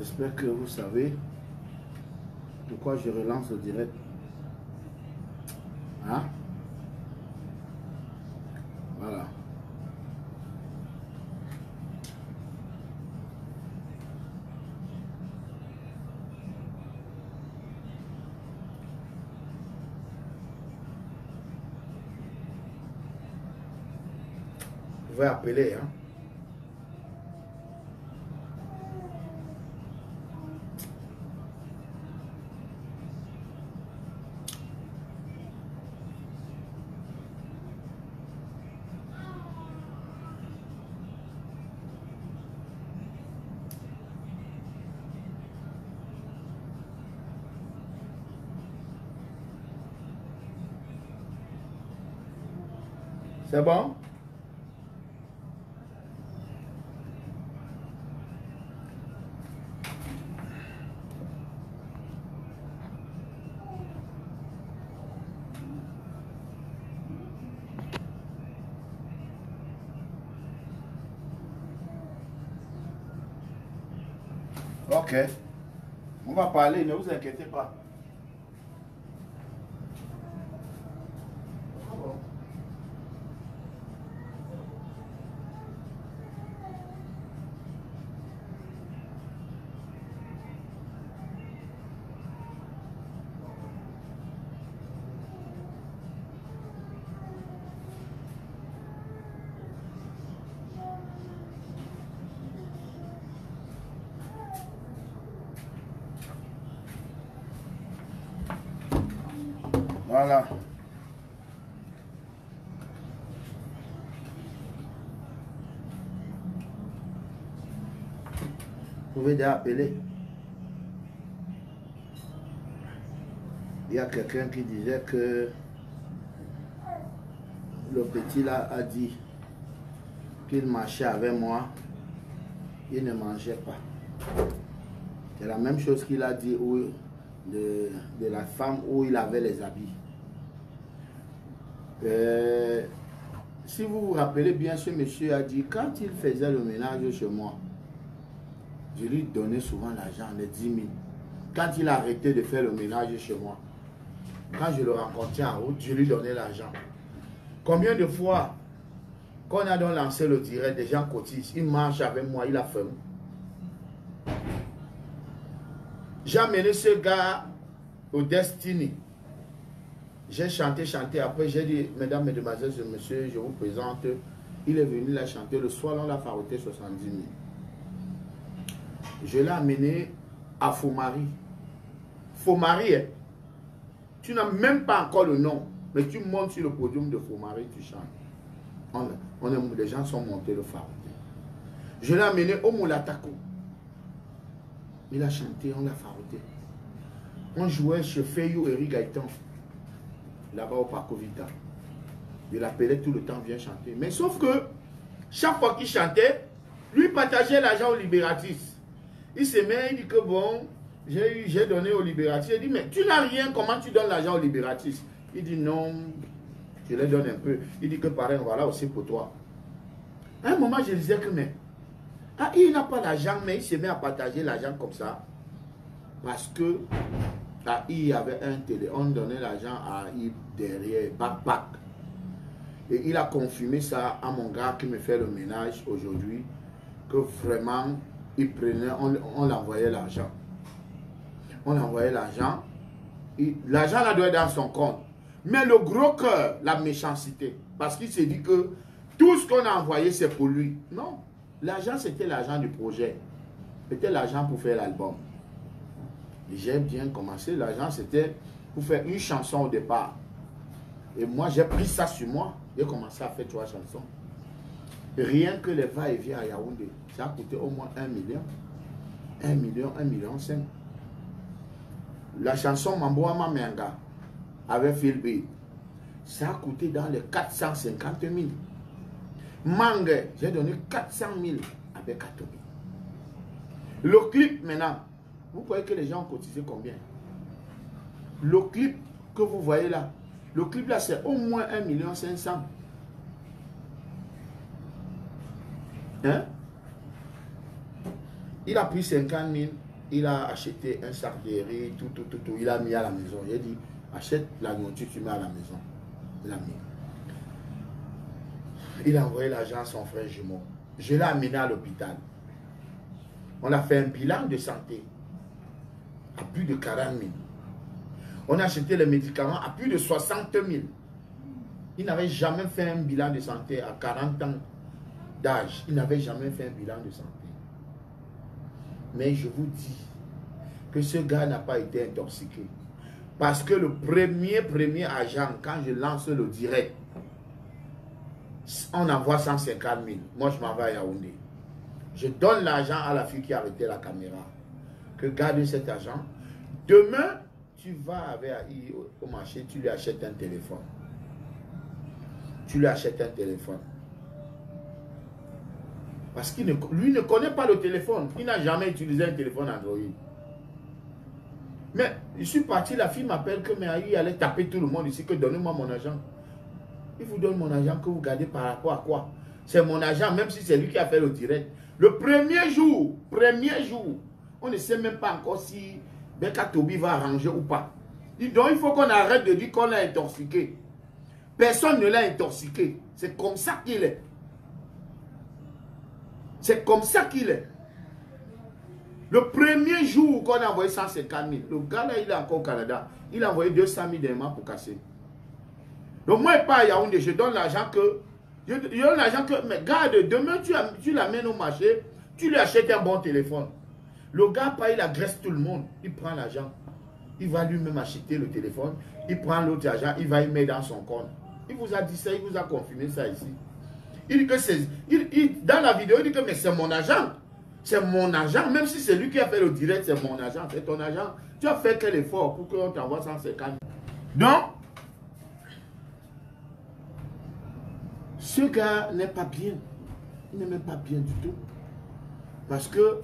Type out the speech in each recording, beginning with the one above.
J'espère que vous savez pourquoi je relance le direct. Hein? Voilà. Vous pouvez appeler, hein? C'est bon? Ok. On va parler, ne vous inquiétez pas. Voilà. Vous pouvez déjà appeler. Il y a quelqu'un qui disait que le petit là a dit qu'il marchait avec moi. Il ne mangeait pas. C'est la même chose qu'il a dit de la femme où il avait les habits. Si vous vous rappelez bien, ce monsieur a dit, quand il faisait le ménage chez moi, je lui donnais souvent l'argent, les 10 000. Quand il a arrêté de faire le ménage chez moi, quand je le rencontrais en route, je lui donnais l'argent. Combien de fois, quand on a donc lancé le direct, des gens cotisent, il marche avec moi, il a faim. J'ai amené ce gars au Destiny. J'ai chanté, après j'ai dit, mesdames, mesdemoiselles et messieurs, je vous présente. Il est venu la chanter, le soir on l'a farouté 70 000. Je l'ai amené à Fomari. Fomari, hein? Tu n'as même pas encore le nom, mais tu montes sur le podium de Fomari, tu chantes. Les gens sont montés le farouté. Je l'ai amené au Moulatako. Il a chanté, on l'a farouté. On jouait chez Feyou et Gaëtan, là-bas au Parc Vita. Il l'appelait tout le temps, viens chanter. Mais sauf que, chaque fois qu'il chantait, lui partageait l'argent aux libératistes. Il se met, il dit que bon, j'ai donné aux libératistes. Il dit, mais tu n'as rien, comment tu donnes l'argent aux libératistes? Il dit, non, je les donne un peu. Il dit que pareil, voilà aussi pour toi. À un moment, je disais que, mais, il n'a pas l'argent, mais il se met à partager l'argent comme ça. Parce que, il y avait un télé, on donnait l'argent à I derrière, back. Et il a confirmé ça à mon gars qui me fait le ménage aujourd'hui, que vraiment, il prenait, on l'envoyait l'argent. On l'envoyait l'argent. L'argent là doit être dans son compte. Mais le gros cœur, la méchanceté, parce qu'il s'est dit que tout ce qu'on a envoyé, c'est pour lui. Non. L'argent, c'était l'argent du projet. C'était l'argent pour faire l'album. J'ai bien commencé. L'argent, c'était pour faire une chanson au départ. Et moi, j'ai pris ça sur moi. J'ai commencé à faire 3 chansons. Rien que les va-et-vient à Yaoundé, ça a coûté au moins 1 million. 1 million, 1,5 million. La chanson Mamboa Mamenga avec Phil B, ça a coûté dans les 450 000. Mangue, j'ai donné 400 000 avec 4 000. Le clip maintenant, vous croyez que les gens ont cotisé combien? Le clip que vous voyez là, le clip là c'est au moins 1,5 million. Hein? Il a pris 50 000 il a acheté un sac de riz, tout. Il a mis à la maison. Il a dit, achète la nourriture, tu mets à la maison. Il a mis. Il a envoyé l'argent à son frère jumeau. Je l'ai amené à l'hôpital. On a fait un bilan de santé à plus de 40 000. On a acheté les médicaments à plus de 60 000. Il n'avait jamais fait un bilan de santé à 40 ans d'âge. Il n'avait jamais fait un bilan de santé. Mais je vous dis que ce gars n'a pas été intoxiqué. Parce que le premier agent, quand je lance le direct, on envoie 150 000. Moi, je m'en vais à Yaoundé. Je donne l'argent à la fille qui a arrêté la caméra. Que garde cet argent. Demain, tu vas au marché, tu lui achètes un téléphone. Tu lui achètes un téléphone. Parce qu'il lui ne connaît pas le téléphone. Il n'a jamais utilisé un téléphone Android. Mais je suis parti, la fille m'appelle que il allait taper tout le monde ici, que donnez-moi mon argent. Il vous donne mon argent que vous gardez par rapport à quoi? C'est mon argent, même si c'est lui qui a fait le direct. Le premier jour, on ne sait même pas encore si Beka Tobi va arranger ou pas. Donc il faut qu'on arrête de dire qu'on l'a intoxiqué. Personne ne l'a intoxiqué. C'est comme ça qu'il est. C'est comme ça qu'il est. Le premier jour qu'on a envoyé 150 000, le gars là, il est encore au Canada. Il a envoyé 200 000 d'éléments pour casser. Donc moi, pas à Yaoundé, je donne l'argent que... Je donne l'argent que... Mais garde, demain, tu l'amènes au marché, tu lui achètes un bon téléphone. Le gars, il agresse tout le monde. Il prend l'argent. Il va lui-même acheter le téléphone. Il prend l'autre argent, il va y mettre dans son compte. Il vous a dit ça, il vous a confirmé ça ici. Il dit que c'est... Dans la vidéo, il dit que mais c'est mon argent. C'est mon argent. Même si c'est lui qui a fait le direct, c'est mon argent. C'est ton argent. Tu as fait quel effort pour qu'on t'envoie 150 000? Donc, ce gars n'est pas bien. Il n'est même pas bien du tout. Parce que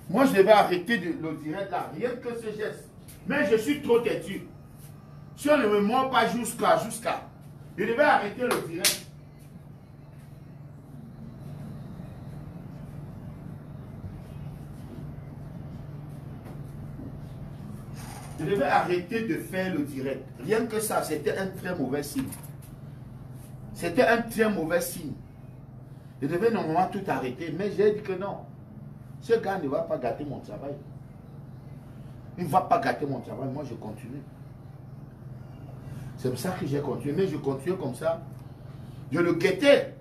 moi, je devais arrêter le direct là. Rien que ce geste. Mais je suis trop têtu. Si on ne me ment pas jusqu'à... Je devais arrêter le direct. Je devais arrêter de faire le direct. Rien que ça, c'était un très mauvais signe. C'était un très mauvais signe. Je devais normalement tout arrêter, mais j'ai dit que non. Ce gars ne va pas gâter mon travail. Il ne va pas gâter mon travail, moi je continue. C'est pour ça que j'ai continué, mais je continue comme ça. Je le guettais.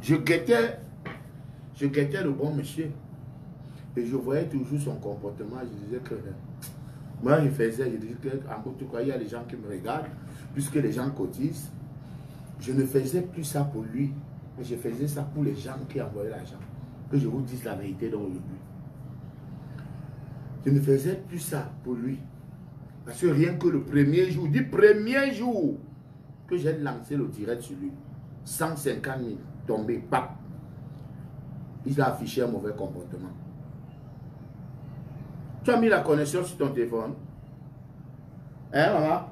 Je guettais le bon monsieur. Et je voyais toujours son comportement. Je disais que... Moi, je disais que, en tout cas, il y a des gens qui me regardent, puisque les gens cotisent. Je ne faisais plus ça pour lui, mais je faisais ça pour les gens qui envoyaient l'argent. Que je vous dise la vérité dans le but. Je ne faisais plus ça pour lui. Parce que rien que le premier jour, que j'ai lancé le direct sur lui, 150 000 tombés, pap. Il a affiché un mauvais comportement. Tu as mis la connexion sur ton téléphone. Hein, maman?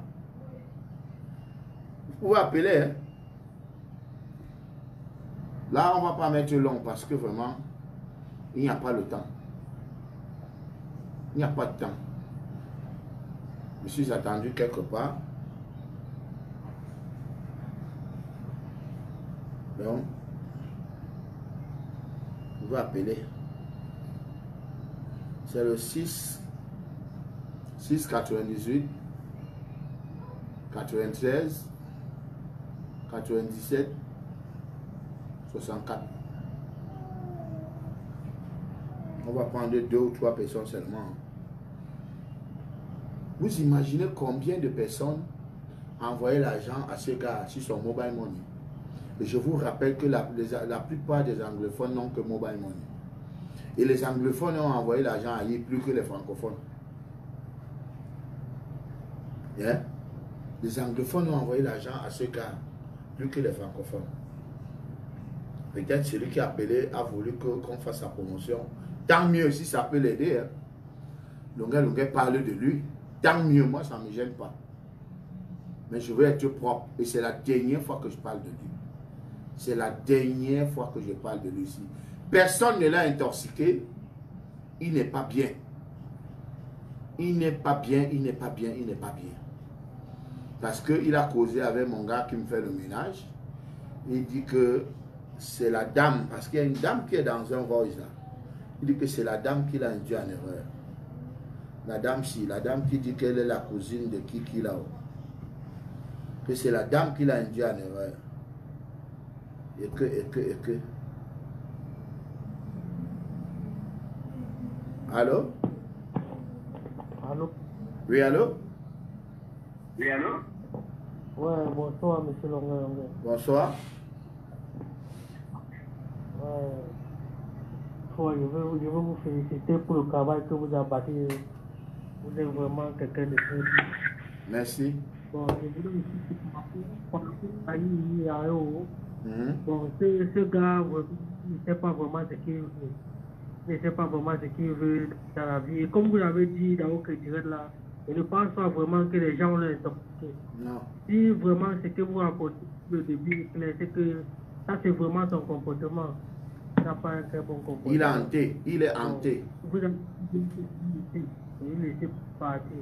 Vous pouvez appeler, hein? Là, on ne va pas mettre long parce que vraiment, il n'y a pas le temps. Il n'y a pas de temps. Je suis attendu quelque part. Donc, vous pouvez appeler. C'est le 698 93 97 64. On va prendre 2 ou 3 personnes seulement. Vous imaginez combien de personnes envoyaient l'argent à ce gars sur son mobile money? Et je vous rappelle que la plupart des anglophones n'ont que mobile money. Et les anglophones ont envoyé l'argent ailleurs plus que les francophones. Yeah? Les anglophones ont envoyé l'argent à ce gars plus que les francophones. Peut-être celui qui a appelé a voulu qu'on fasse sa promotion. Tant mieux si ça peut l'aider. Hein. Longuet parle de lui. Tant mieux, moi ça ne me gêne pas. Mais je veux être propre. Et c'est la dernière fois que je parle de lui. C'est la dernière fois que je parle de lui ici. personne ne l'a intoxiqué, il n'est pas bien. Il n'est pas bien, il n'est pas bien, il n'est pas bien. Parce qu'il a causé avec mon gars qui me fait le ménage. Il dit que c'est la dame, parce qu'il y a une dame qui est dans un voice là. Il dit que c'est la dame qui l'a induit en erreur. La dame qui dit qu'elle est la cousine de Kiki là-haut. Que c'est la dame qui l'a induit en erreur. Et que. Allô? Allô? Oui, allô? Oui, allô? Ouais, bonsoir, monsieur Longueur. Bonsoir. Ouais, je veux vous féliciter pour le travail que vous avez bâti. Vous êtes vraiment quelqu'un de très bien. Merci. Bon, je voulais aussi par rapport à IAO. Bon, ce gars, il ne sait pas vraiment ce qu'il veut. Il ne sait pas vraiment ce qu'il veut dans la vie. Et comme vous l'avez dit dans vos direct là, je ne pense pas vraiment que les gens l'ont intoxiqué. Non. Si vraiment ce que vous apportez le début, c'est que ça c'est vraiment son comportement. Il n'a pas un très bon comportement. Il est hanté, il est hanté. Vous avez il laissé partir.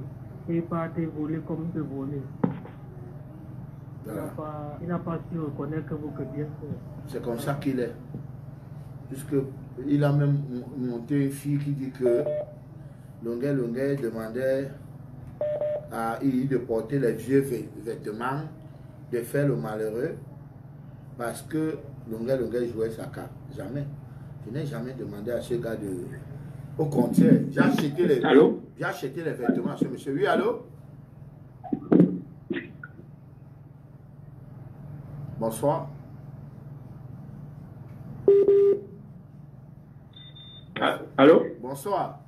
Il partait voler comme il peut voler. Voilà. Il n'a pas su reconnaître que vous que bien fait. C'est comme ça qu'il est. Puisqu'il a même monté une fille qui dit que Longuet demandait à I de porter les vieux vêtements, de faire le malheureux, parce que Longuet jouait sa carte. Jamais. Je n'ai jamais demandé à ce gars de... Au contraire, j'ai acheté les vêtements à ce monsieur. Oui, allô? Bonsoir. Allô? Bonsoir.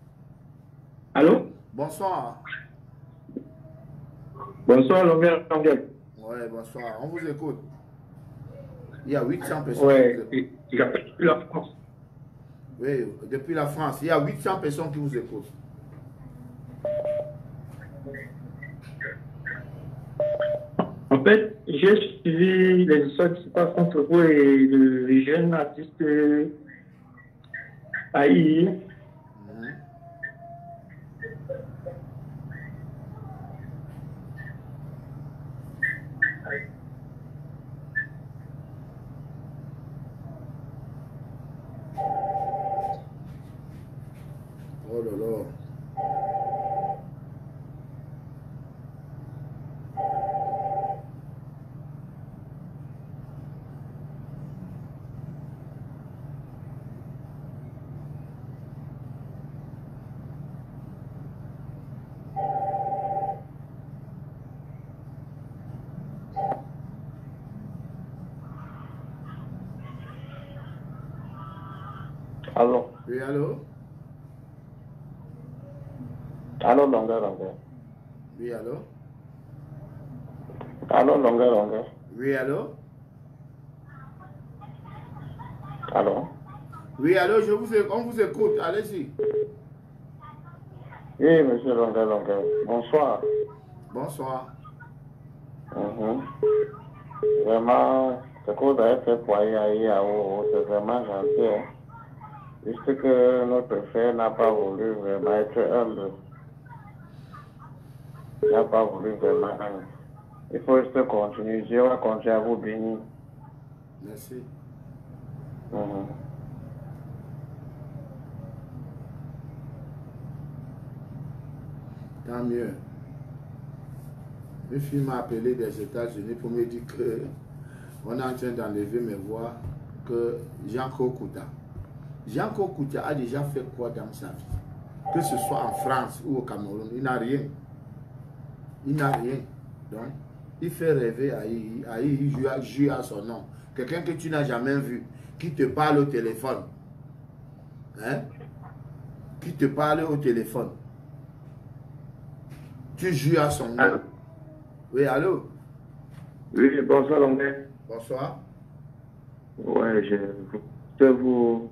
Allô? Bonsoir. Bonsoir, Longueur. Oui, bonsoir. On vous écoute. Il y a 800 personnes. Oui, j'appelle depuis la France. Oui, depuis la France. Il y a 800 personnes qui vous écoutent. En fait, j'ai suivi les histoires qui se passent entre vous et le jeune artiste AI. Oh là là. Allô? Oui, allô? Allô, Longueur. Oui, allô? Allô, Longueur. Oui, allô? Allô? Oui, allô, on vous écoute. Allez-y. Oui, monsieur Longueur. Bonsoir. Bonsoir. Vraiment, ce que vous avez fait pour IAO, c'est vraiment gentil. Hein? Juste que notre frère n'a pas voulu vraiment être humble. Il n'a pas voulu vraiment. Il faut juste continuer. Dieu va continuer à vous bénir. Merci. Tant mieux. Une fille m'a appelé des États-Unis pour me dire que on est en train d'enlever mes voix, que Jean-Claude Kouta. Jean-Claude Kouta a déjà fait quoi dans sa vie? Que ce soit en France ou au Cameroun, il n'a rien. Il n'a rien. Donc, il fait rêver à il joue à son nom. Quelqu'un que tu n'as jamais vu, qui te parle au téléphone. Hein? Qui te parle au téléphone. Tu joues à son nom. Oui, allô? Oui, bonsoir, Longueur. Bonsoir. Ouais, je veux vous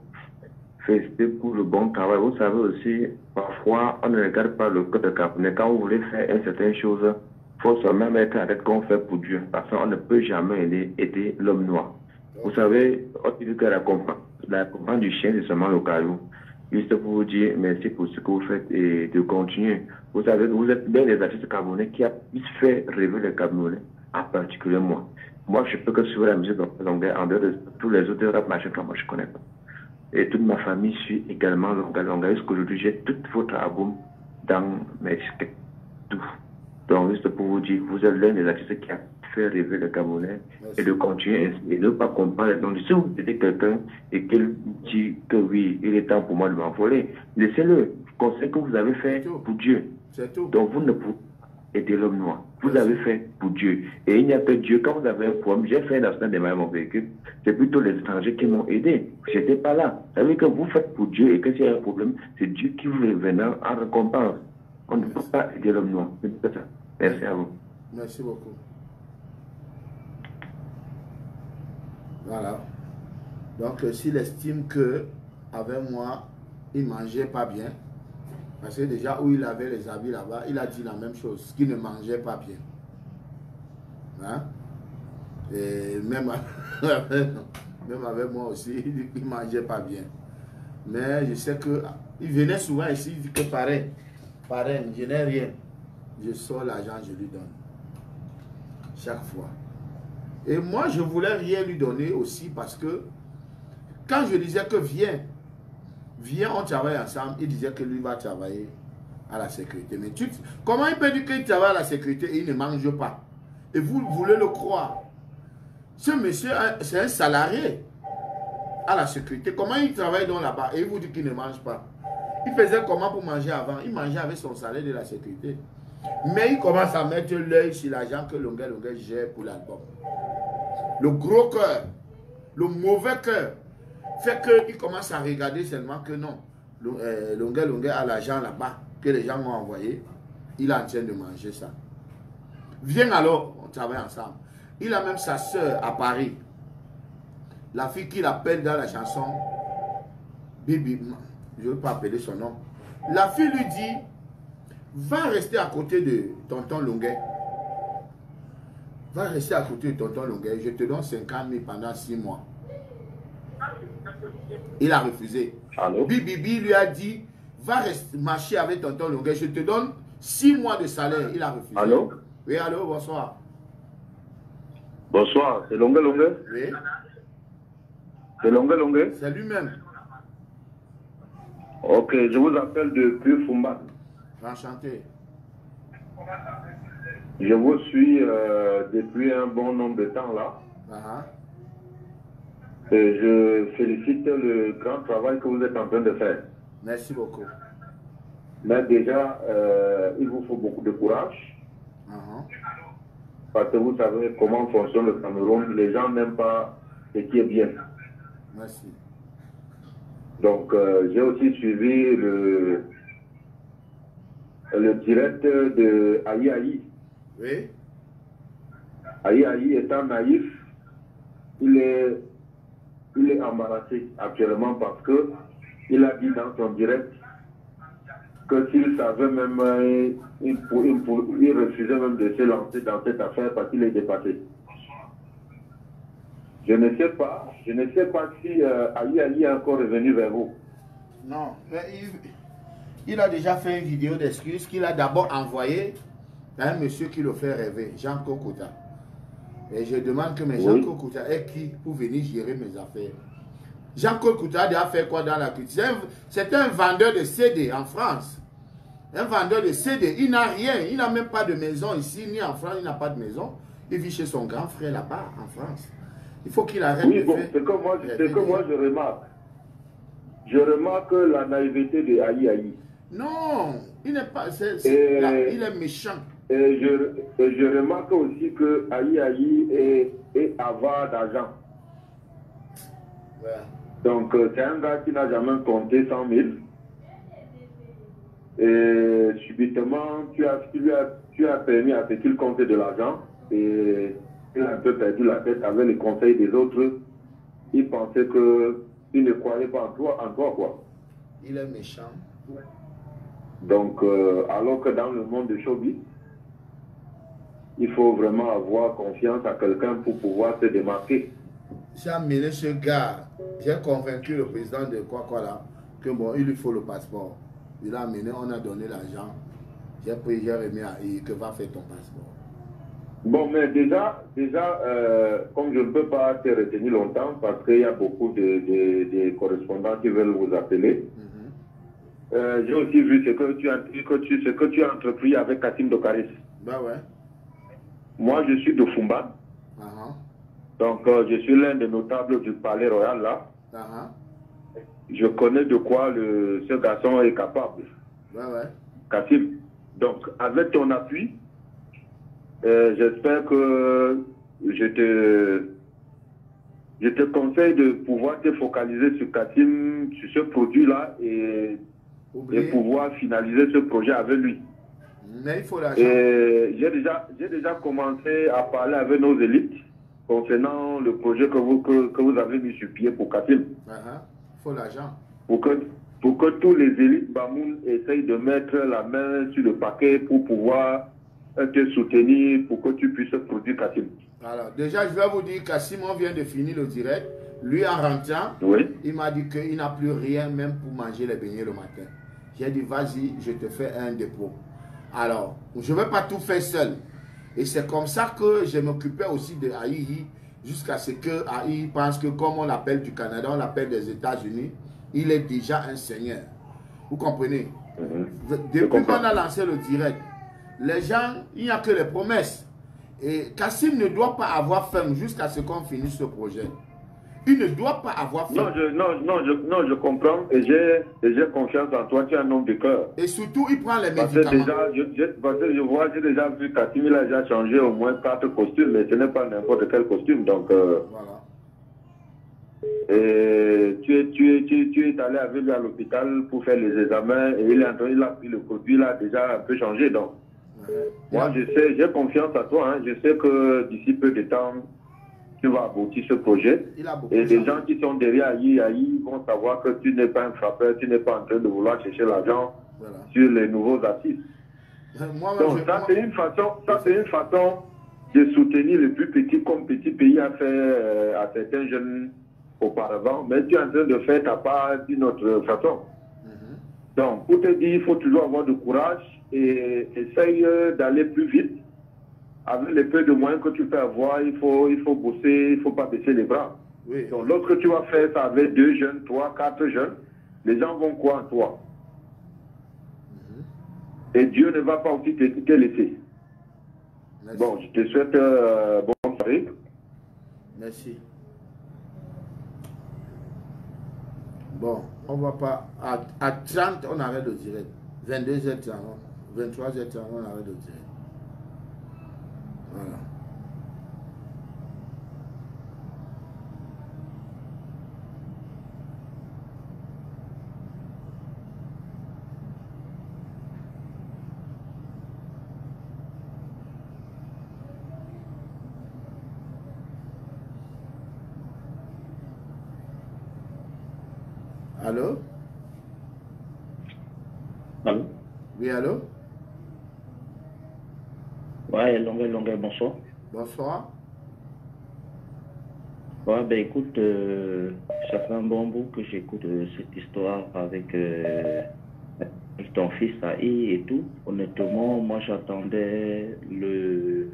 féliciter pour le bon travail. Vous savez aussi, parfois, on ne regarde pas le code de Camerounais. Quand vous voulez faire une certaine chose, il faut seulement être avec ce qu'on fait pour Dieu. Parce qu'on ne peut jamais aider l'homme noir. Vous savez, on dit que la récompense la compagnie du chien, c'est seulement le caillou. Juste pour vous dire merci pour ce que vous faites et de continuer. Vous savez, vous êtes bien les artistes camerounais qui a fait rêver les Camerounais, en particulier moi. Moi, je peux que suivre la musique longueur en dehors de tous les autres rap machin que moi je connais pas. Et toute ma famille suit également longueur. Jusqu'aujourd'hui, j'ai tout votre album dans mes disques. Tout. Donc, juste pour vous dire, vous êtes l'un des artistes qui a fait rêver les Camerounais. Merci. Et de continuer et ne pas comprendre. Donc, si vous êtes quelqu'un et qu'il dit que oui, il est temps pour moi de m'envoler, laissez-le. Conseil que vous avez fait pour Dieu. C'est tout. Donc, vous ne pouvez pas aider l'homme noir. Vous avez fait pour Dieu. Et il n'y a que Dieu. Quand vous avez un problème, j'ai fait un accident de mon véhicule. C'est plutôt les étrangers qui m'ont aidé. Je n'étais pas là. Ça veut dire que vous faites pour Dieu et que s'il y a un problème, c'est Dieu qui vous revenait en récompense. On ne peut pas aider l'homme noir. C'est ça. Merci à vous. Merci beaucoup. Voilà. Donc, s'il estime que avec moi, il ne mangeait pas bien, parce que déjà où il avait les habits là-bas, il a dit la même chose, qu'il ne mangeait pas bien. Hein? Et même avec moi aussi, il ne mangeait pas bien. Mais je sais que il venait souvent ici, il dit que parrain, je n'ai rien. Je sors l'argent, je lui donne. Chaque fois. Et moi, je voulais rien lui donner aussi parce que quand je disais que viens, on travaille ensemble, il disait que lui va travailler à la sécurité. Mais comment il peut dire qu'il travaille à la sécurité et il ne mange pas? Et vous voulez le croire? Ce monsieur, c'est un salarié à la sécurité. Comment il travaille donc là-bas et il vous dit qu'il ne mange pas? Il faisait comment pour manger avant? Il mangeait avec son salaire de la sécurité. Mais il commence à mettre l'œil sur l'argent que Longueur gère pour l'album. Le gros cœur, le mauvais cœur, fait qu'il commence à regarder seulement que non. Longueur a l'argent là-bas, que les gens ont envoyé. Il est en train de manger ça. Viens alors, on travaille ensemble. Il a même sa soeur à Paris. La fille qu'il appelle dans la chanson, Bibi, je ne veux pas appeler son nom. La fille lui dit, va rester à côté de tonton Longueur. Va rester à côté de tonton Longueur. Je te donne 50 000 pendant 6 mois. Il a refusé. Bibi lui a dit, va marcher avec tonton Longueur. Je te donne 6 mois de salaire. Il a refusé. Allô? Oui, allô, bonsoir. Bonsoir, c'est Longueur? Oui. C'est Longueur? C'est lui-même. Ok, je vous appelle depuis Fumba. Enchanté. Je vous suis depuis un bon nombre de temps là. Et je félicite le grand travail que vous êtes en train de faire. Merci beaucoup. Mais déjà, il vous faut beaucoup de courage. Parce que vous savez comment fonctionne le Cameroun. Les gens n'aiment pas ce qui est bien. Merci. Donc, j'ai aussi suivi le direct de Aïe Aïe. Oui. Aïe Aïe étant naïf, il est embarrassé actuellement parce que il a dit dans son direct que s'il savait même, il refusait même de se lancer dans cette affaire parce qu'il est dépassé. Je ne sais pas si Aïe Aïe est encore revenu vers vous. Non, mais il a déjà fait une vidéo d'excuses qu'il a d'abord envoyée à un monsieur qui le fait rêver, Jean Kokota. Et je demande que mais Jean Kokota est qui pour venir gérer mes affaires? Jean Kokota a déjà fait quoi dans la culture? C'est un vendeur de CD en France. Un vendeur de CD, il n'a rien, il n'a même pas de maison ici, ni en France, il n'a pas de maison. Il vit chez son grand frère là-bas, en France. Il faut qu'il arrête de faire... C'est que moi je remarque. Je remarque la naïveté de Aïe Aïe. Non, il n'est pas... il est méchant. Et je remarque aussi que Aïe Aïe est avare d'argent. Ouais. Donc c'est un gars qui n'a jamais compté 100 000. Et subitement, tu as permis à ce qu'il compte de l'argent. Et il a un peu perdu la tête avec les conseils des autres. Il pensait qu'il ne croyait pas en toi, quoi. Il est méchant. Donc, alors que dans le monde de showbiz, il faut vraiment avoir confiance à quelqu'un pour pouvoir se démarquer. J'ai amené ce gars J'ai convaincu le président de quoi là, que bon, il lui faut le passeport. Il a amené, on a donné l'argent. J'ai pris, j'ai remis à I, que va faire ton passeport. Bon, mais déjà comme je ne peux pas te retenir longtemps, parce qu'il y a beaucoup de correspondants qui veulent vous appeler, j'ai aussi vu ce que tu as entrepris avec Kassim Dokaris. Ben ouais. Moi, je suis de Fumba. Donc, je suis l'un des notables du Palais Royal, là. Je connais de quoi ce garçon est capable. Ben ouais. Kassim. Donc, avec ton appui, j'espère que je te conseille de pouvoir te focaliser sur Kassim, sur ce produit-là et pouvoir finaliser ce projet avec lui. Mais il faut l'argent. J'ai déjà commencé à parler avec nos élites concernant le projet que vous avez mis sur pied pour Kassim. Il faut l'argent. Pour que tous les élites Bamoun essayent de mettre la main sur le paquet pour pouvoir te soutenir pour que tu puisses produire Kassim. Alors, déjà, je vais vous dire, Kassim, on vient de finir le direct. Lui, en rentrant, il m'a dit qu'il n'a plus rien même pour manger les beignets le matin. J'ai dit, vas-y, je te fais un dépôt. Alors, je ne vais pas tout faire seul. Et c'est comme ça que je m'occupais aussi de Aïe, jusqu'à ce que Aïe pense que comme on l'appelle du Canada, on l'appelle des États-Unis, il est déjà un seigneur. Vous comprenez? Depuis qu'on a lancé le direct, les gens, il n'y a que les promesses. Et Kassim ne doit pas avoir faim jusqu'à ce qu'on finisse ce projet. Il ne doit pas avoir faim. Non, je comprends et j'ai confiance en toi, tu es un homme de cœur. Et surtout, il prend les médicaments. Parce que j'ai déjà vu Kassim, il a déjà changé au moins 4 costumes, mais ce n'est pas n'importe quel costume. Donc, voilà. Et tu es allé avec lui à l'hôpital pour faire les examens et il a pris le produit, il a déjà un peu changé. Donc, moi, je sais, j'ai confiance à toi. Hein, je sais que d'ici peu de temps, tu vas aboutir ce projet. Et les gens qui sont derrière Aïe vont savoir que tu n'es pas un frappeur, tu n'es pas en train de vouloir chercher l'argent sur les nouveaux assises. Donc, ça, c'est une façon de soutenir les plus petits comme petit pays a fait à certains jeunes auparavant. Mais tu es en train de faire ta part d'une autre façon. Donc, pour te dire, il faut toujours avoir du courage et essaye d'aller plus vite. Avec les peu de moyens que tu peux avoir, il faut bosser, il ne faut pas baisser les bras. Donc, lorsque tu vas faire ça avec 2 jeunes, 3, 4 jeunes, les gens vont croire en toi. Et Dieu ne va pas aussi te laisser. Merci. Bon, je te souhaite bonne soirée. Merci. Bon, on va pas... À 30, on arrête le direct. 22h30, 23h30, on arrête le direct. Voilà. Allô? Allô? Oui, allô? Ouais, longueur, bonsoir. Bonsoir. Ouais, ben écoute, ça fait un bon bout que j'écoute cette histoire avec ton fils Aïe et tout. Honnêtement, moi j'attendais le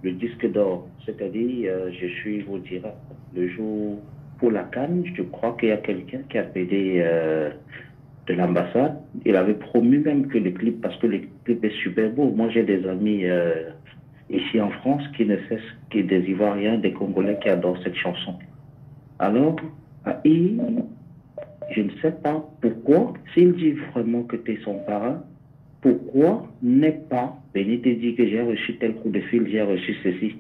disque d'or. C'est-à-dire, je suis, vous dirais, le jour pour la CAN, je crois qu'il y a quelqu'un qui a appelé de l'ambassade. Il avait promis même que le clip, parce que le clip est super beau. Moi j'ai des amis ici en France qui ne cessent que des Ivoiriens, des Congolais qui adorent cette chanson. Alors, Aïe, je ne sais pas pourquoi, s'il dit vraiment que tu es son parrain, pourquoi n'est pas venu te dire que j'ai reçu tel coup de fil, j'ai reçu ceci?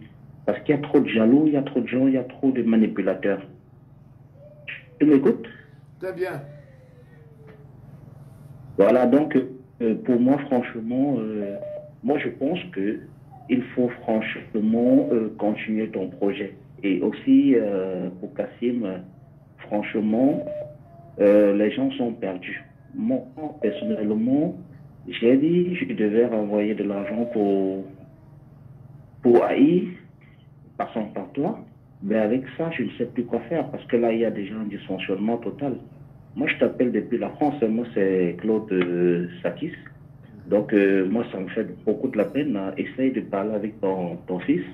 Parce qu'il y a trop de jaloux, il y a trop de gens, il y a trop de manipulateurs. Tu m'écoutes? Très bien. Voilà, donc pour moi, franchement, moi je pense que il faut franchement continuer ton projet. Et aussi, pour Kassim, franchement, les gens sont perdus. Moi, personnellement, j'ai dit que je devais renvoyer de l'argent pour Aïe, passant par toi. Mais avec ça, je ne sais plus quoi faire parce que là, il y a déjà un dysfonctionnement total. Moi, je t'appelle depuis la France. Moi, c'est Claude Sakis. Donc, moi, ça me fait beaucoup de la peine. Essaye de parler avec ton fils.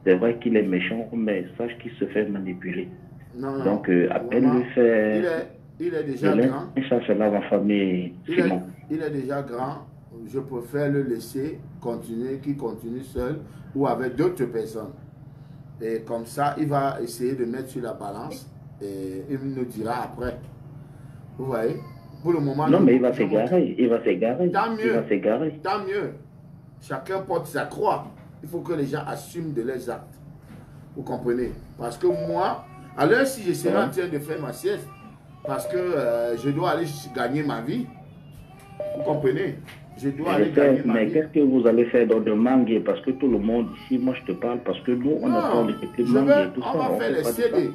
C'est vrai qu'il est méchant, mais sache qu'il se fait manipuler. Non, donc, appelle-le, fait... Il est déjà grand. Ça, c'est là ma famille. Il est déjà grand. Je préfère le laisser continuer, qu'il continue seul ou avec d'autres personnes. Et comme ça, il va essayer de mettre sur la balance et il nous dira après. Vous voyez? Pour le moment... Non, mais il va s'égarer. Il va s'égarer. Tant mieux. Il va s'égarer. Tant mieux. Chacun porte sa croix. Il faut que les gens assument de leurs actes. Vous comprenez? Parce que moi, à l'heure si je serais en train de faire ma sieste, parce que je dois aller gagner ma vie. Vous comprenez? Je dois aller gagner ma vie. Mais qu'est-ce que vous allez faire dans le mangue? Parce que tout le monde ici, moi je te parle, parce que nous, on n'a pas les petits mangue et tout ça. On va faire les CD.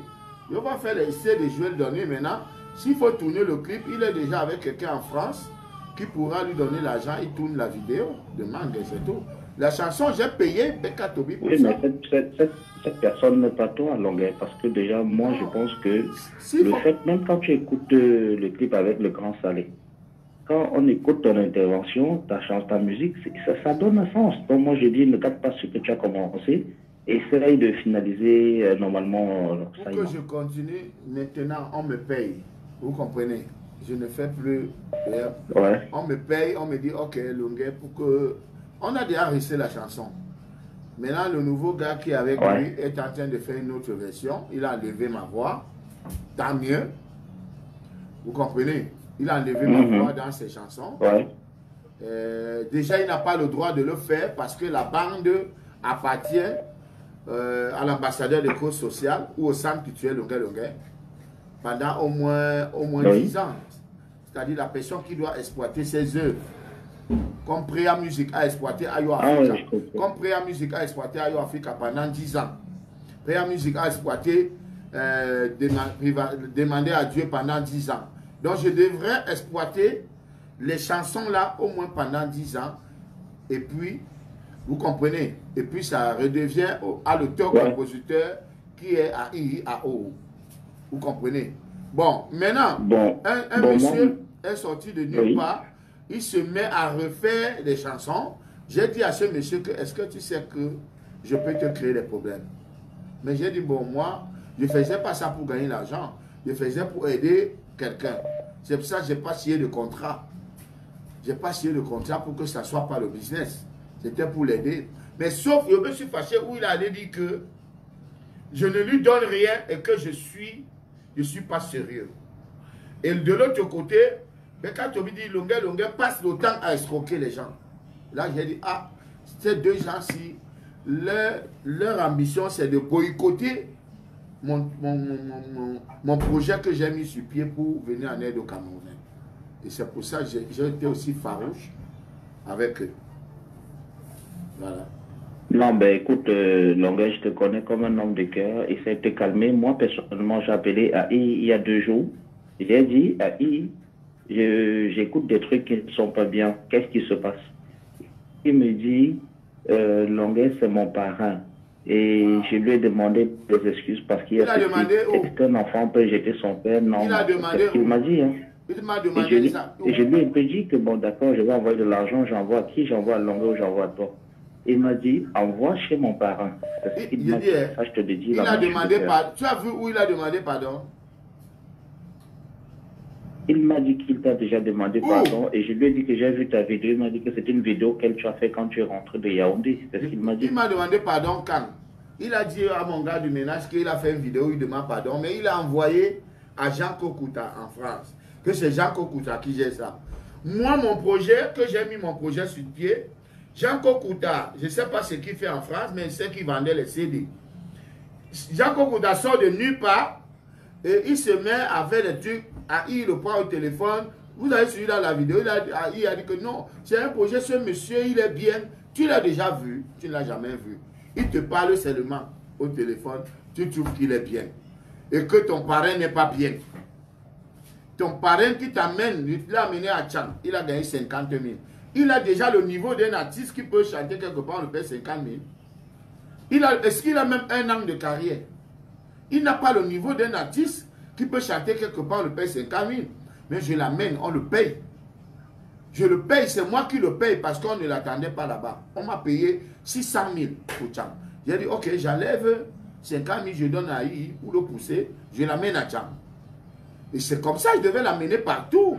On va faire les CD, je vais le donner maintenant. S'il faut tourner le clip, il est déjà avec quelqu'un en France qui pourra lui donner l'argent. Il tourne la vidéo de mangue, c'est tout. La chanson, j'ai payé Beka Tobi pour ça. Oui, mais cette personne n'est pas toi, Longuet, parce que déjà, moi, je pense que le fait, même quand tu écoutes le clip avec le Grand Salé, quand on écoute ton intervention, ta musique, ça donne un sens. Donc moi, je dis, ne gâte pas ce que tu as commencé, essaye de finaliser normalement. Pour que je continue, maintenant, on me paye. Vous comprenez? Je ne fais plus. Ouais. On me paye, on me dit, ok, Longuet, pour que... On a déjà resté la chanson. Maintenant, le nouveau gars qui est avec lui est en train de faire une autre version. Il a enlevé ma voix. Tant mieux. Vous comprenez? Il a enlevé ma voix dans ses chansons. Ouais. Déjà, il n'a pas le droit de le faire parce que la bande appartient à l'ambassadeur de cause sociale ou au centre culturel Longuet pendant au moins 10 ans. C'est-à-dire la personne qui doit exploiter ses œuvres. Comme Préa Musique a exploité Ayo Africa. Comme Préa Musique a exploité Ayo Africa pendant 10 ans. Préa Musique a exploité Demander à Dieu pendant 10 ans. Donc je devrais exploiter les chansons là au moins pendant 10 ans. Et puis, vous comprenez, et puis ça redevient à l'auteur-compositeur qui est à IAO. Vous comprenez? Bon, maintenant, un monsieur est sorti de nulle part. Il se met à refaire des chansons. J'ai dit à ce monsieur que, est-ce que tu sais que je peux te créer des problèmes? Mais j'ai dit, bon, moi, je ne faisais pas ça pour gagner l'argent. Je faisais pour aider quelqu'un. C'est pour ça que je n'ai pas signé de contrat. Je n'ai pas signé de contrat pour que ça ne soit pas le business. C'était pour l'aider. Mais sauf, je me suis fâché où il allait dire que je ne lui donne rien et que je suis pas sérieux. Et de l'autre côté, mais quand tu me dis Longuet passe le temps à escroquer les gens. Là, j'ai dit, ah, ces deux gens-ci, leur ambition, c'est de boycotter mon projet que j'ai mis sur pied pour venir en aide aux Camerounais. Et c'est pour ça que j'ai été aussi farouche avec eux. Voilà. Non, ben écoute, Longuet, je te connais comme un homme de cœur. Essaie de te calmer. Moi, personnellement, j'ai appelé AI il y a 2 jours. J'ai dit, AI, j'écoute des trucs qui ne sont pas bien. Qu'est-ce qui se passe? Il me dit, Longuet, c'est mon parrain. Et je lui ai demandé des excuses parce qu'il a demandé qu'un enfant peut jeter son père. Non, il a demandé. Il m'a dit. Hein. Il m'a demandé ça. Et je lui ai dit que bon, d'accord, je vais envoyer de l'argent. J'envoie à qui? J'envoie à Longuet ou j'envoie à toi? Il m'a dit, envoie chez mon parrain. Il m'a dit, ça, je te le dis. Il a demandé pardon. Tu as vu où il a demandé pardon? Il m'a dit qu'il t'a déjà demandé pardon et je lui ai dit que j'ai vu ta vidéo. Il m'a dit que c'était une vidéo qu'elle tu as fait quand tu es rentré de Yaoundé. C'est ce qu'il m'a dit. Il m'a demandé pardon quand? Il a dit à mon gars du ménage qu'il a fait une vidéo, il demande pardon, mais il a envoyé à Jean Kokouta en France. Que c'est Jean Kokouta qui gère ça. Moi, mon projet, que j'ai mis mon projet sur pied, Jean Kokouta, je ne sais pas ce qu'il fait en France, mais c'est qu'il vendait les CD. Jean Kokouta sort de nulle part et il se met à faire des trucs. Il le prend au téléphone. Vous avez suivi dans la vidéo. Il a dit que non, c'est un projet, ce monsieur, il est bien. Tu l'as déjà vu, tu ne l'as jamais vu. Il te parle seulement au téléphone. Tu trouves qu'il est bien. Et que ton parrain n'est pas bien. Ton parrain qui t'amène, il l'a amené à Tchad, il a gagné 50 000. Il a déjà le niveau d'un artiste qui peut chanter quelque part, on le paie 50 000. Est-ce qu'il a même 1 an de carrière? Il n'a pas le niveau d'un artiste qui peut chanter quelque part, on le paye 50 000. Mais je l'amène, on le paye. Je le paye, c'est moi qui le paye parce qu'on ne l'attendait pas là-bas. On m'a payé 600 000 pour Tcham. J'ai dit, ok, j'enlève 50 000, je donne à I pour le pousser, je l'amène à Tcham. Et c'est comme ça, je devais l'amener partout.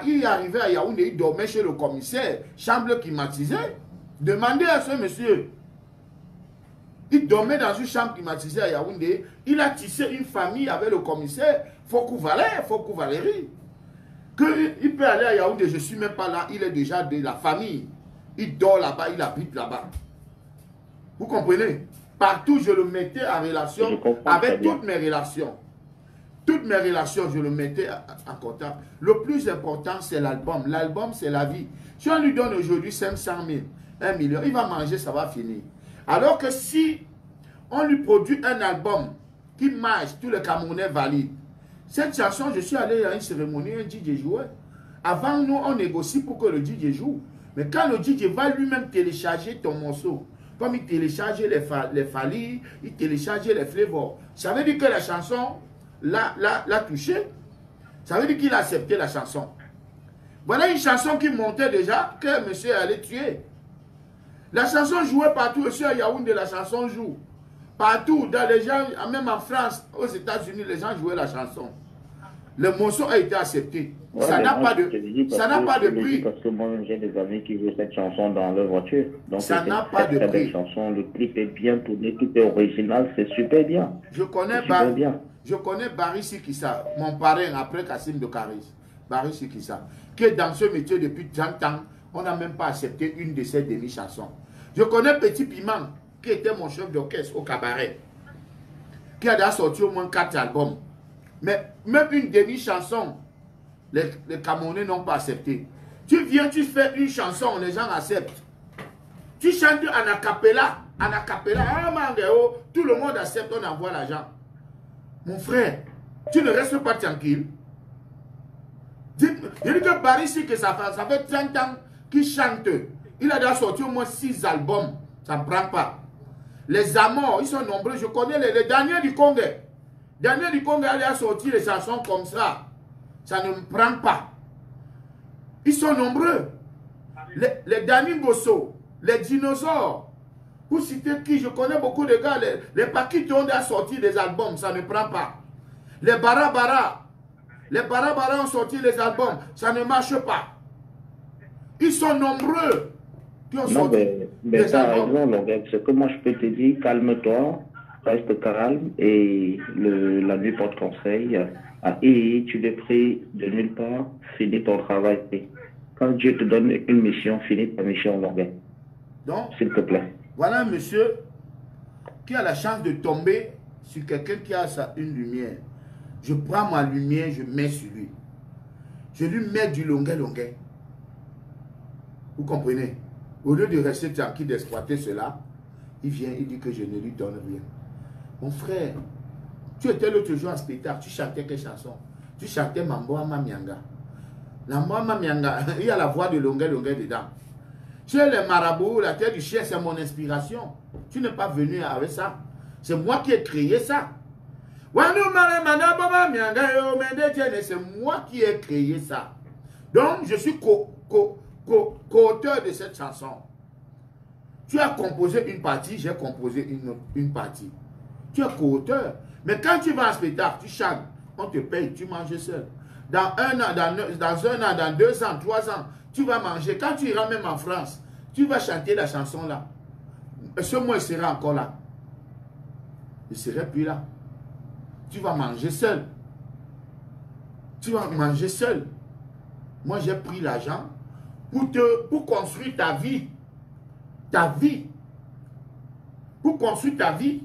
Il est arrivé à Yaoundé, il dormait chez le commissaire, chambre climatisée. Demandez à ce monsieur. Il dormait dans une chambre climatisée à Yaoundé. Il a tissé une famille avec le commissaire, Fokou Valérie. Il peut aller à Yaoundé, je ne suis même pas là, il est déjà de la famille. Il dort là-bas, il habite là-bas. Vous comprenez? Partout, je le mettais en relation avec toutes mes relations. Toutes mes relations, je le mettais en contact. Le plus important, c'est l'album. L'album, c'est la vie. Si on lui donne aujourd'hui 500 000, 1 million, il va manger, ça va finir. Alors que si on lui produit un album qui marche, tous les Camerounais valident. Cette chanson, je suis allé à une cérémonie, un DJ jouait. Avant, nous, on négocie pour que le DJ joue. Mais quand le DJ va lui-même télécharger ton morceau, comme il téléchargeait les Fali, il téléchargeait les Flavors, ça veut dire que la chanson l'a touché. Ça veut dire qu'il a accepté la chanson. Voilà une chanson qui montait déjà, que monsieur allait tuer. La chanson jouait partout, aussi à Yaoundé, la chanson joue. Partout, dans les gens, même en France, aux États-Unis, les gens jouaient la chanson. Le morceau a été accepté. Ouais, ça n'a pas de prix. Parce que moi, j'ai des amis qui jouent cette chanson dans leur voiture. Donc, ça n'a pas de prix. Chanson, le clip est bien tourné, tout est original, c'est super bien. Je connais Barry Sikissa, mon parrain après Kassim de Caris. Barry Sikissa, qui est dans ce métier depuis 30 ans. On n'a même pas accepté une de ses demi-chansons. Je connais Petit Piment, qui était mon chef d'orchestre au cabaret, qui a déjà sorti au moins 4 albums. Mais même une demi-chanson, les Camerounais n'ont pas accepté. Tu viens, tu fais une chanson, les gens acceptent. Tu chantes en acapella, tout le monde accepte, on envoie l'argent. Mon frère, tu ne restes pas tranquille. Je dis que Barry, que ça fait 30 ans qu'il chante. Il a déjà sorti au moins 6 albums. Ça ne prend pas. Les Amors, ils sont nombreux. Je connais les derniers du Congo. Dernier du Congo, il a sorti les chansons comme ça. Ça ne me prend pas. Ils sont nombreux. Les Dani Bosso, les dinosaures. Pour citer qui, je connais beaucoup de gars. Les Paquis ont déjà sorti des albums. Ça ne prend pas. Les Barabara. Les Barabara ont sorti des albums. Ça ne marche pas. Ils sont nombreux. Qui ont sorti mais tu as raison, ce que moi je peux te dire, calme-toi. Reste calme et la nuit porte conseil. Et tu l'es pris de nulle part, finis ton travail. Quand Dieu te donne une mission, finis ta mission, Longuet. Donc, s'il te plaît. Voilà un monsieur qui a la chance de tomber sur quelqu'un qui a une lumière. Je prends ma lumière, je mets sur lui. Je lui mets du longuet. Vous comprenez? Au lieu de rester tranquille, d'exploiter cela, il vient, il dit que je ne lui donne rien. Mon frère, tu étais l'autre jour en spectacle, tu chantais quelle chanson? Tu chantais Mamboa Mamianga. Mamboa Mamianga, il y a la voix de longuet dedans. Chez les marabouts, la terre du chien, c'est mon inspiration. Tu n'es pas venu avec ça. C'est moi qui ai créé ça. C'est moi qui ai créé ça. Donc, je suis co-auteur de cette chanson. Tu as composé une partie, j'ai composé une partie. Tu es co-auteur. Mais quand tu vas en spectacle, tu chantes, on te paye, tu manges seul. Dans 1 an, dans 2 ans, 3 ans, tu vas manger. Quand tu iras même en France, tu vas chanter la chanson là. Ce mois, il sera encore là. Il ne serait plus là. Tu vas manger seul. Tu vas manger seul. Moi, j'ai pris l'argent pour construire ta vie. Ta vie. Pour construire ta vie.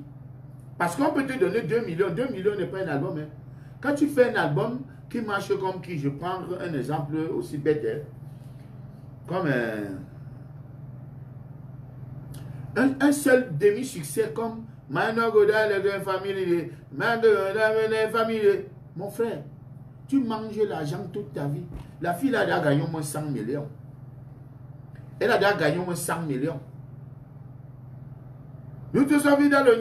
Parce qu'on peut te donner 2 millions. 2 millions n'est pas un album. Hein. Quand tu fais un album qui marche comme qui, je prends un exemple aussi bête. Hein. Comme un seul demi-succès comme Mano Goda, les familles. Mon frère, tu manges l'argent toute ta vie. La fille a déjà gagné au moins 100 millions. Elle a déjà gagné au moins 100 millions. Nous te sommes dans le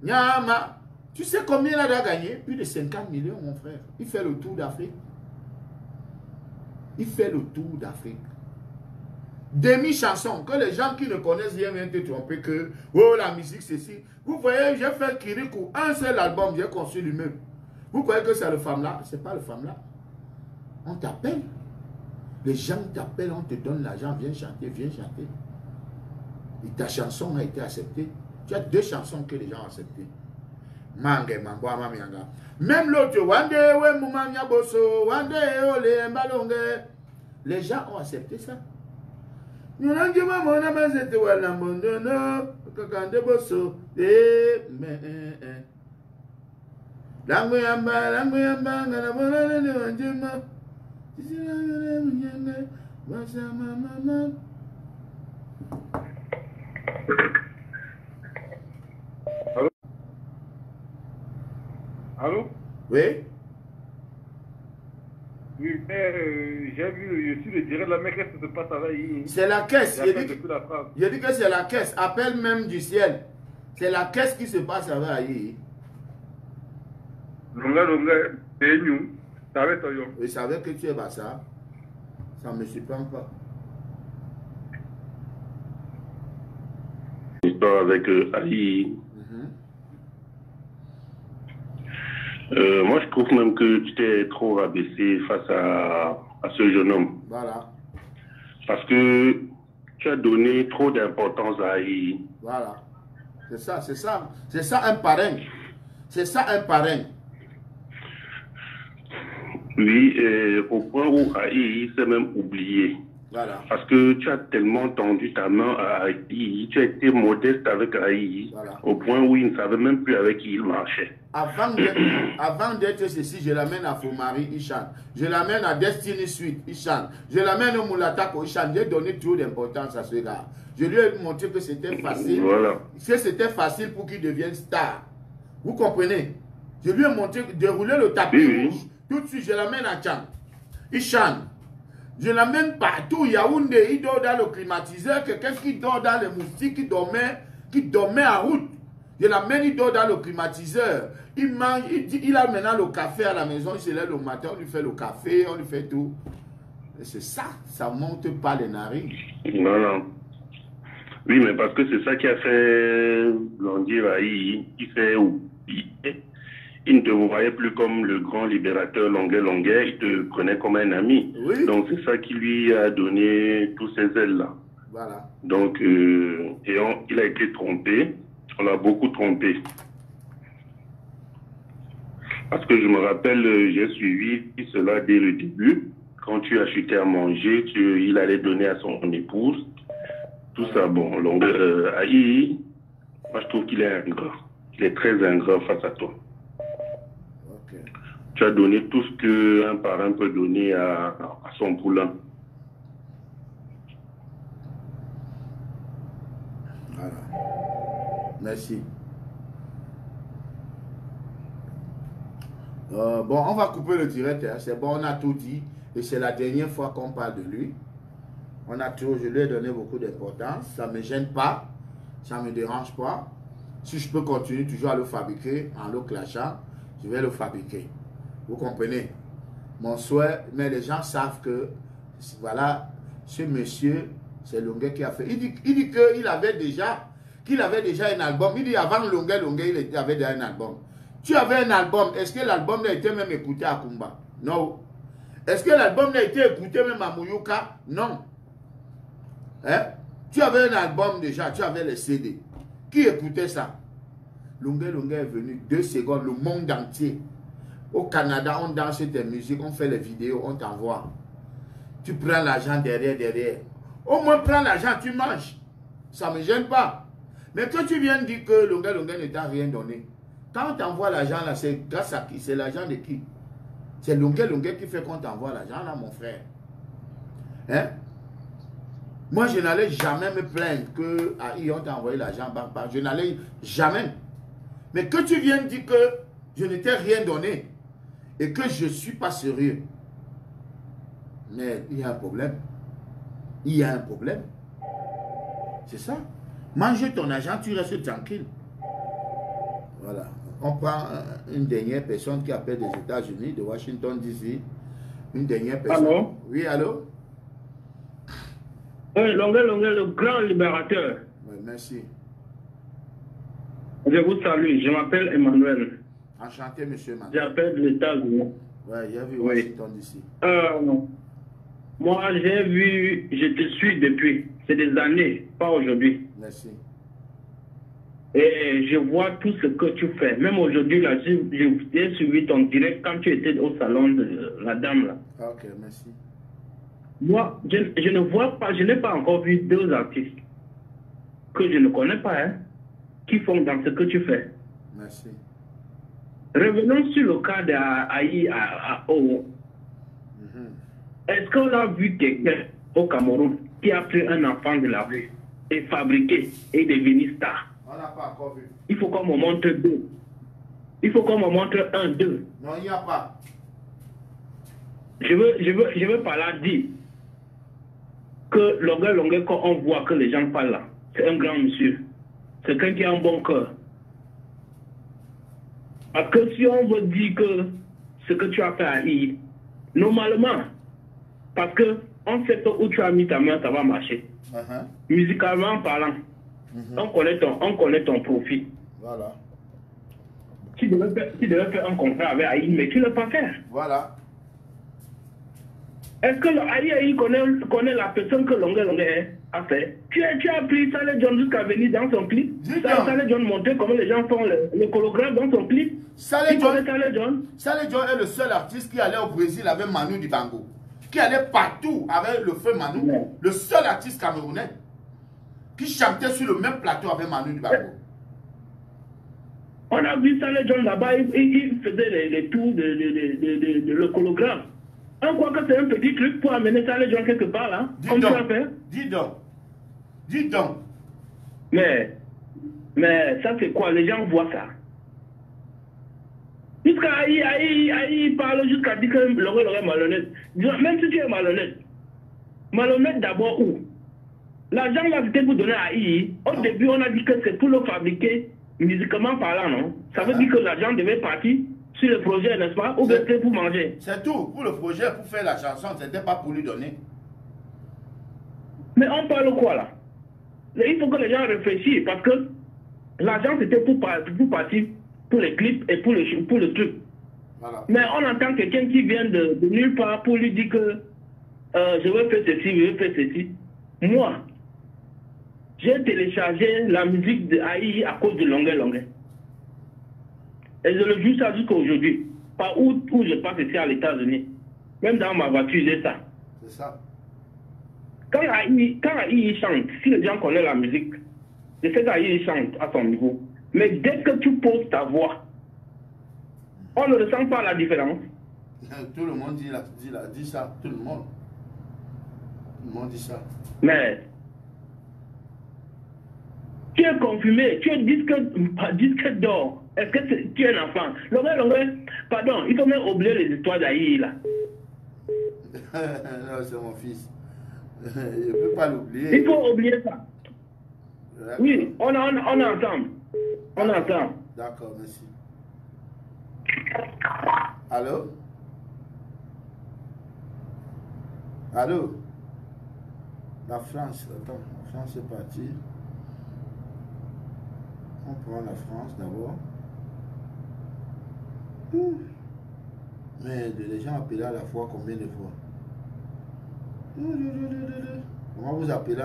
Nyama. Tu sais combien il a gagné? Plus de 50 millions, mon frère. Il fait le tour d'Afrique. Il fait le tour d'Afrique. Demi-chanson, que les gens qui ne connaissent rien viennent te tromper que, oh, la musique, ceci. Vous voyez, j'ai fait Kirikou, un seul album, j'ai construit lui-même. Vous croyez que c'est le femme-là? C'est pas le femme-là. On t'appelle. Les gens t'appellent, on te donne l'argent, viens chanter, viens chanter. Et ta chanson a été acceptée. Tu as 2 chansons que les gens ont acceptées. Mange, mango, amamianga. Même l'autre, Wande, we, mumamia bosso, Wande, ole, mbalonge. Les gens ont accepté ça. Nous n'avons pas mon amas et tout à la mondono, kakande bosso, mais. Languyamba, languyamba, ngana de wanjima. Allô? Allô? Oui? Oui, mais j'ai vu, je suis le direct de la mec, qu'est-ce qui se passe avec C'est la caisse. Il dit que c'est la caisse. Appelle même du ciel. C'est la caisse qui se passe avec Aïe. c'est nous. Je savais que tu es bassa. Ça ne me surprend pas. Histoire avec Ali. Moi, je trouve même que tu t'es trop rabaissé face à ce jeune homme. Voilà. Parce que tu as donné trop d'importance à Ali. Voilà. C'est ça, c'est ça. C'est ça un parrain. C'est ça un parrain. Oui, au point où Ali s'est même oublié. Voilà. Parce que tu as tellement tendu ta main à Ali, tu as été modeste avec Ali, voilà. Au point où il ne savait même plus avec qui il marchait. Avant d'être ceci, je l'amène à Fomari, Ishan. Je l'amène à Destiny Suite, Ishan. Je l'amène au Moulatako, Ishan. J'ai donné trop d'importance à ce gars. Je lui ai montré que c'était facile. Voilà. Que c'était facile pour qu'il devienne star. Vous comprenez? Je lui ai montré, dérouler le tapis rouge. Tout de suite, je l'amène à Tchang. Ishan. Je l'amène partout. Yaoundé, il dort dans le climatiseur. Quelqu'un qui dort dans les moustiques, qui dormait en route. Je l'amène, il dort dans le climatiseur. Il mange, il a maintenant le café à la maison. Il se lève le matin, on lui fait le café, on lui fait tout. C'est ça, ça monte pas les narines. Non. Oui, mais parce que c'est ça qui a fait Blondier Raï. Il ne te voyait plus comme le grand libérateur Longuet, il te prenait comme un ami. Oui. Donc c'est ça qui lui a donné tous ces ailes-là. Voilà. Donc, il a été trompé. On l'a beaucoup trompé. Parce que je me rappelle, j'ai suivi cela dès le début. Quand tu achetais à manger, il allait donner à son épouse. Tout ça, bon. Donc, Aïe, moi je trouve qu'il est ingrat. Il est très ingrat face à toi. Okay. Tu as donné tout ce qu'un parent peut donner à son poulain. Voilà. Merci. Bon, on va couper le direct. Hein. C'est bon, on a tout dit. Et c'est la dernière fois qu'on parle de lui. Je lui ai donné beaucoup d'importance. Ça ne me gêne pas. Ça ne me dérange pas. Si je peux continuer toujours à le fabriquer en le clashant, je vais le fabriquer. Vous comprenez? Mon souhait, mais les gens savent que, voilà, ce monsieur, c'est Longuet qui a fait. Il dit qu'il avait déjà un album. Il dit avant Longuet, il avait déjà un album. Tu avais un album. Est-ce que l'album a été même écouté à Kumba? Non. Est-ce que l'album a été écouté même à Mouyouka? Non. Hein? Tu avais un album déjà, tu avais les CD. Qui écoutait ça? Longuet est venu 2 secondes, le monde entier. Au Canada, on danse tes musiques, on fait les vidéos, on t'envoie. Tu prends l'argent derrière. Au moins, prends l'argent, tu manges. Ça ne me gêne pas. Mais que tu viens dire que Longuet ne t'a rien donné. Quand on t'envoie l'argent là, c'est grâce à qui? C'est l'argent de qui? C'est Longuet qui fait qu'on t'envoie l'argent là, mon frère. Hein? Moi, je n'allais jamais me plaindre que on t'a envoyé l'argent. Je n'allais jamais. Mais que tu viennes dire que je ne t'ai rien donné et que je ne suis pas sérieux. Mais il y a un problème. Il y a un problème. C'est ça. Mange ton argent, tu restes tranquille. Voilà. On prend une dernière personne qui appelle des États-Unis, de Washington DC. Une dernière personne. Allô? Oui, allô? Oui, le grand libérateur. Oui, merci. Je vous salue, je m'appelle Emmanuel. Enchanté, monsieur Emmanuel. J'appelle de l'États-Unis. Oui, j'ai vu Oui. Washington DC. Moi, j'ai vu, je te suis depuis. C'est des années, pas aujourd'hui. Merci. Et je vois tout ce que tu fais. Même aujourd'hui, là, j'ai suivi ton direct quand tu étais au salon de la dame, là. Ok, merci. Moi, je ne vois pas, je n'ai pas encore vu deux artistes que je ne connais pas, hein, qui font dans ce que tu fais. Merci. Revenons sur le cas d'Aïe à O. Est-ce qu'on a vu quelqu'un au Cameroun qui a pris un enfant de la rue et fabriqué et devenu star? On n'a pas encore vu. Il faut qu'on me montre deux. Il faut qu'on me montre un, deux. Non, il n'y a pas. Je veux par là dire que longueur, quand on voit que les gens parlent là, c'est un grand monsieur. C'est quelqu'un qui a un bon cœur. Parce que si on veut dire que ce que tu as fait à I, normalement, parce que on sait où tu as mis ta main, ça va marcher. Musicalement parlant, on connaît ton profit. Voilà. Tu devais faire un contrat avec Aïe, mais tu ne l'as pas fait. Voilà. Est-ce que Aïe connaît la personne que Longueur a fait? Tu as pris Saleh John jusqu'à venir dans son clip. Saleh John montrait comment les gens font le chorégraphe dans son clip. Saleh John est le seul artiste qui allait au Brésil avec Manu Dibango. Qui allait partout avec le feu Manu. Ouais. Le seul artiste camerounais qui chantait sur le même plateau avec Manu Dibango. On a vu Saleh John là-bas, il faisait les tours de le holographe. On croit que c'est un petit truc pour amener Saleh John quelque part là. Comme tu as fait. Dis donc. Mais ça c'est quoi? Les gens voient ça. Jusqu'à Aïe parle jusqu'à dire que l'aurait malhonnête. Même si tu es malhonnête d'abord où? L'argent là c'était pour donner à Aïe. Au début on a dit que c'est pour le fabriquer musicalement parlant, non? Ça veut dire que l'argent devait partir sur le projet, n'est-ce pas? Ou bien c'était pour manger? C'est tout. Pour le projet, pour faire la chanson, c'était pas pour lui donner. Mais on parle quoi là? Il faut que les gens réfléchissent parce que l'argent c'était pour partir pour les clips et pour le truc. Voilà. Mais on entend quelqu'un qui vient de nulle part pour lui dire que je veux faire ceci, je veux faire ceci. Moi, j'ai téléchargé la musique de Aïe à cause de Longueur. Et je le joue ça jusqu'à aujourd'hui. Pas où je passe ici à l'États-Unis. Même dans ma voiture, j'ai ça. C'est ça. Quand Aïe chante, si les gens connaissent la musique, je sais qu'Aïe chante à son niveau. Mais dès que tu poses ta voix, on ne ressent pas la différence. Tout le monde dit ça. Tout le monde dit ça. Mais tu es confirmé, tu es disque d'or. Est-ce que tu es un enfant? Longueur, pardon, il faut même oublier les histoires d'Aïe là. Non, c'est mon fils. Je ne peux pas l'oublier. Il faut oublier ça. Oui, on est ensemble. On est ensemble. D'accord, merci. Allô? Allô? La France, attends, la France est partie. On prend la France d'abord. Mais les gens appellent à la fois combien de fois? Comment vous appelez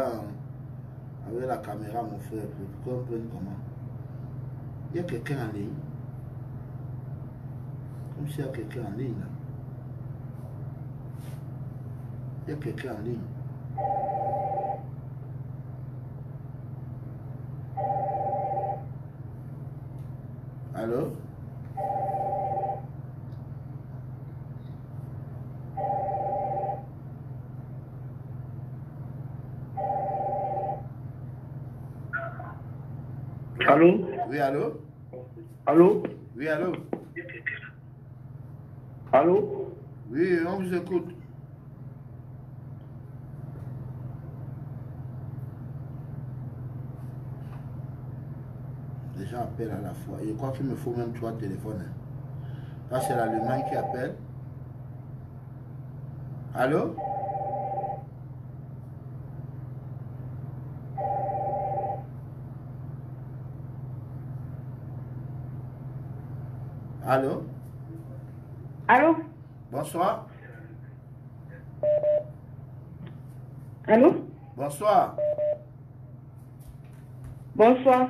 avec la caméra, mon frère, pour qu'on prenne comment? Il y a quelqu'un en ligne. Comme s'il y a quelqu'un en ligne. Là. Il y a quelqu'un en ligne. Allô? Allô? Oui, allô? Allô? Oui, allô? Allô? Oui, on vous écoute. Les gens gens appellent à la fois. Je crois qu'il me faut même 3 téléphones. Là, c'est l'Allemagne qui appelle. Allô? Allô? Allô? Bonsoir. Allô? Bonsoir. Bonsoir.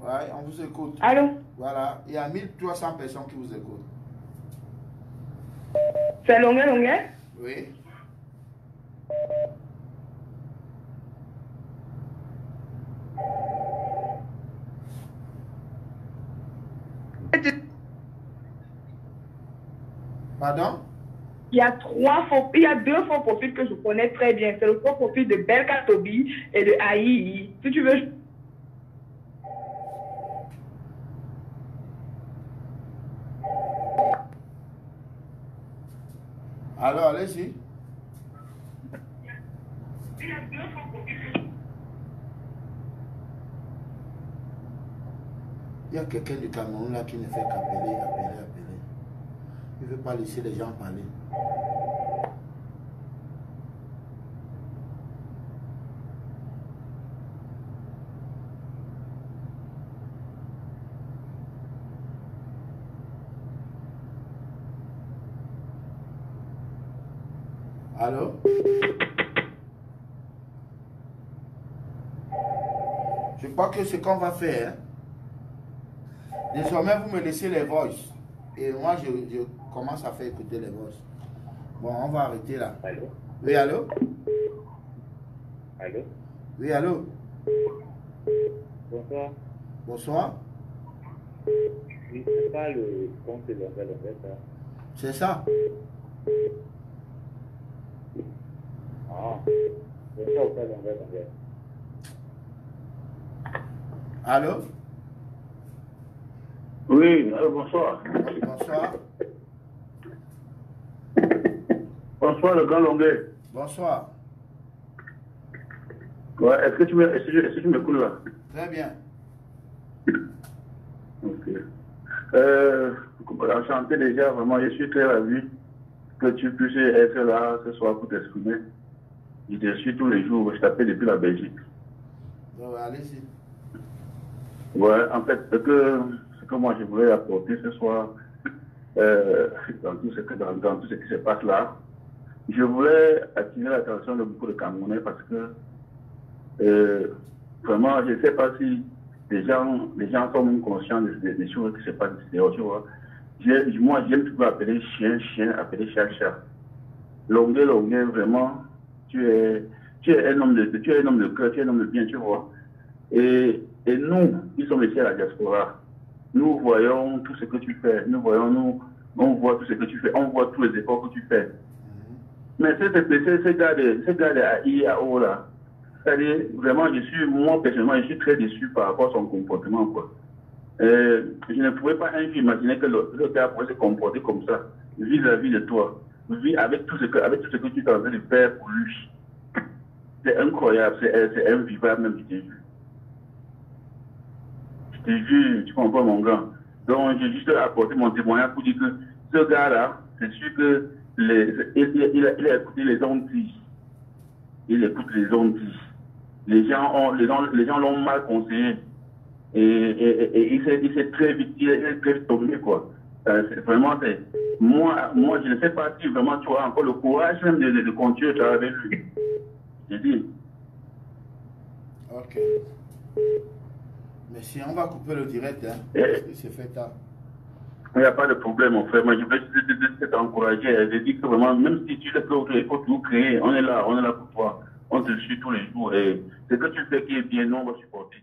Ouais, on vous écoute. Allô? Voilà, il y a 1300 personnes qui vous écoutent. C'est Longuet? Oui. Pardon? Il y a 2 faux profils que je connais très bien. C'est le faux profil de Belka Tobi et de Aïe. Si tu veux. Alors, allez-y. Il y a quelqu'un du Cameroun là qui ne fait qu'appeler. Il ne veut pas laisser les gens parler. Allô? Je crois que ce qu'on va faire, désormais vous me laissez les voices. Et moi je commence à faire écouter les voices. Bon, on va arrêter là. Allô? Oui, allô? Allô? Oui, allô? Bonsoir. Bonsoir. Oui, c'est pas le compte de Longuet, ça. C'est ça? Ah, bonsoir, Longuet. Allô? Oui, bonsoir. Bonsoir. Bonsoir, le grand Longuet. Bonsoir. Ouais, est-ce que tu m'écoutes là? Très bien. Ok. Enchanté déjà, vraiment, je suis très ravi que tu puisses être là ce soir pour t'exprimer. Je te suis tous les jours, je t'appelle depuis la Belgique. Ouais, allez-y. Ouais, en fait, ce que moi je voulais apporter ce soir, dans tout ce qui se passe là, je voulais attirer l'attention de beaucoup de Camerounais parce que vraiment, je ne sais pas si les gens sont même conscients des choses qui se passent ici, tu vois. Moi, j'aime toujours appeler chien, appeler chat. Longuet, vraiment, tu es un homme de cœur, tu es un homme de bien, tu vois. Et nous, qui sommes ici à la diaspora, nous voyons tout ce que tu fais, on voit tout ce que tu fais, on voit tous les efforts que tu fais. Mais ces gars de IAO là, c'est-à-dire, vraiment, moi personnellement, je suis très déçu par rapport à son comportement, quoi. Je ne pouvais pas un jour imaginer que le gars pourrait se comporter comme ça, vis-à-vis de toi, avec tout ce que tu es en train de faire pour lui. C'est incroyable, c'est invivable même, je te jure. Je te jure, tu comprends mon grand. Donc, j'ai juste apporté mon témoignage pour dire que ce gars-là, c'est sûr que il a écouté les ondes. Il écoute les ondes. Les gens l'ont mal conseillé. Et il s'est très vite tombé, quoi. Vraiment, moi, je ne sais pas si vraiment tu as encore le courage même de continuer à travailler avec lui. J'ai dit. Ok. Mais si on va couper le direct, hein, c'est fait tard. Il n'y a pas de problème, mon frère. Moi, je veux t'encourager. Je dis que vraiment, même si tu le fais, il faut tout créer. On est là pour toi. On te suit tous les jours. Et ce que tu fais qui est bien, nous, on va supporter.